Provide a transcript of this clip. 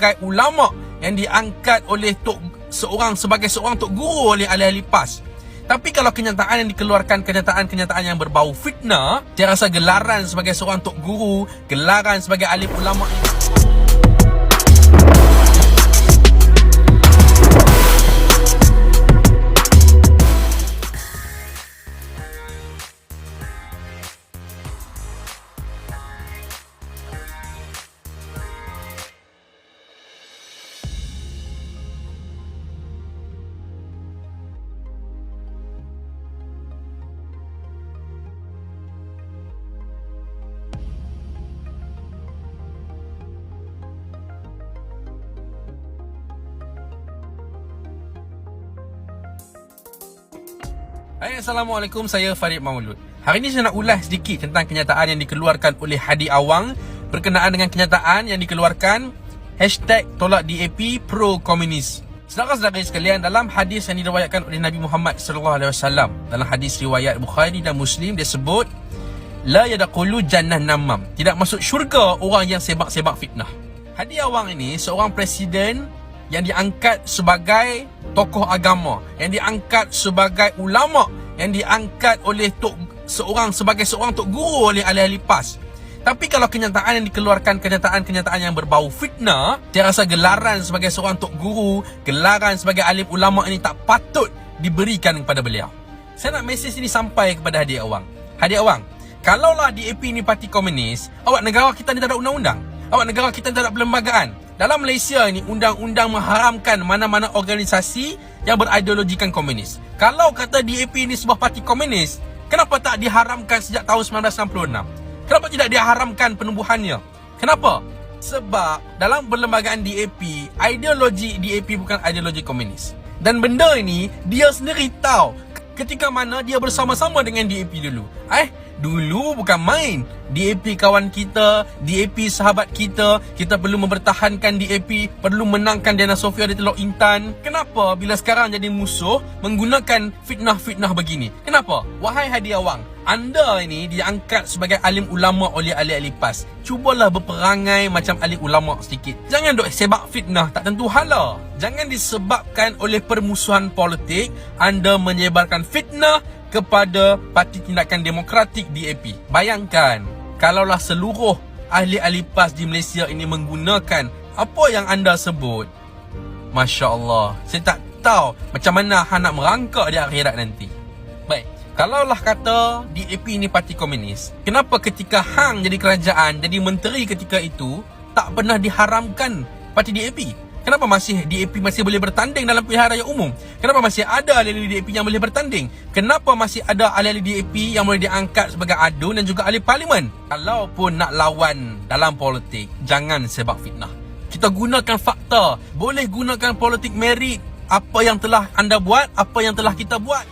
sebagai ulama yang diangkat oleh sebagai seorang tok guru oleh ahli-ahli PAS. Tapi kalau kenyataan yang dikeluarkan, kenyataan yang berbau fitnah, saya rasa gelaran sebagai seorang tok guru, gelaran sebagai alim ulama ini. Hai, Assalamualaikum, saya Farid Maulud. Hari ini saya nak ulas sedikit tentang kenyataan yang dikeluarkan oleh Hadi Awang berkenaan dengan kenyataan yang dikeluarkan #tolak DAP pro-komunis. Saudara-saudara sekalian, dalam hadis yang diriwayatkan oleh Nabi Muhammad SAW, dalam hadis riwayat Bukhari dan Muslim, dia sebut la yadkhulu jannah namam, tidak masuk syurga orang yang sebab-sebab fitnah. Hadi Awang ini seorang presiden yang diangkat sebagai tokoh agama, yang diangkat sebagai ulama, yang diangkat oleh sebagai seorang tok guru oleh ahli-ahli PAS. Tapi kalau kenyataan yang dikeluarkan, kenyataan yang berbau fitnah, saya rasa gelaran sebagai seorang tok guru, gelaran sebagai alim ulama ini tak patut diberikan kepada beliau. Saya nak mesej ini sampai kepada Hadi Awang. Hadi Awang, kalaulah DAP ni parti komunis, awak negara kita ni tak ada undang-undang, awak negara kita tak ada perlembagaan. Dalam Malaysia ini, undang-undang mengharamkan mana-mana organisasi yang berideologikan komunis. Kalau kata DAP ini sebuah parti komunis, kenapa tak diharamkan sejak tahun 1966? Kenapa tidak diharamkan penubuhannya? Kenapa? Sebab dalam perlembagaan DAP, ideologi DAP bukan ideologi komunis. Dan benda ini, dia sendiri tahu ketika mana dia bersama-sama dengan DAP dulu. Dulu bukan main. DAP kawan kita, DAP sahabat kita, kita perlu mempertahankan DAP, perlu menangkan Diana Sofia di Teluk Intan. Kenapa bila sekarang jadi musuh menggunakan fitnah-fitnah begini? Kenapa? Wahai Hadi Awang, anda ini diangkat sebagai alim ulama oleh ahli-ahli PAS. Cubalah berperangai macam alim ulama sedikit. Jangan duk sebab fitnah tak tentu hala. Jangan disebabkan oleh permusuhan politik anda menyebarkan fitnah kepada Parti Tindakan Demokratik DAP. Bayangkan kalaulah seluruh ahli-ahli PAS di Malaysia ini menggunakan apa yang anda sebut. Masya Allah, saya tak tahu macam mana hang nak merangkak di akhirat nanti. Baik, kalaulah kata DAP ini parti komunis, kenapa ketika hang jadi kerajaan, jadi menteri ketika itu, tak pernah diharamkan parti DAP? Kenapa DAP masih boleh bertanding dalam pilihan raya umum? Kenapa masih ada ahli-ahli DAP yang boleh bertanding? Kenapa masih ada ahli-ahli DAP yang boleh diangkat sebagai adun dan juga ahli parlimen? Kalaupun nak lawan dalam politik, jangan sebab fitnah. Kita gunakan fakta. Boleh gunakan politik merit. Apa yang telah anda buat, apa yang telah kita buat.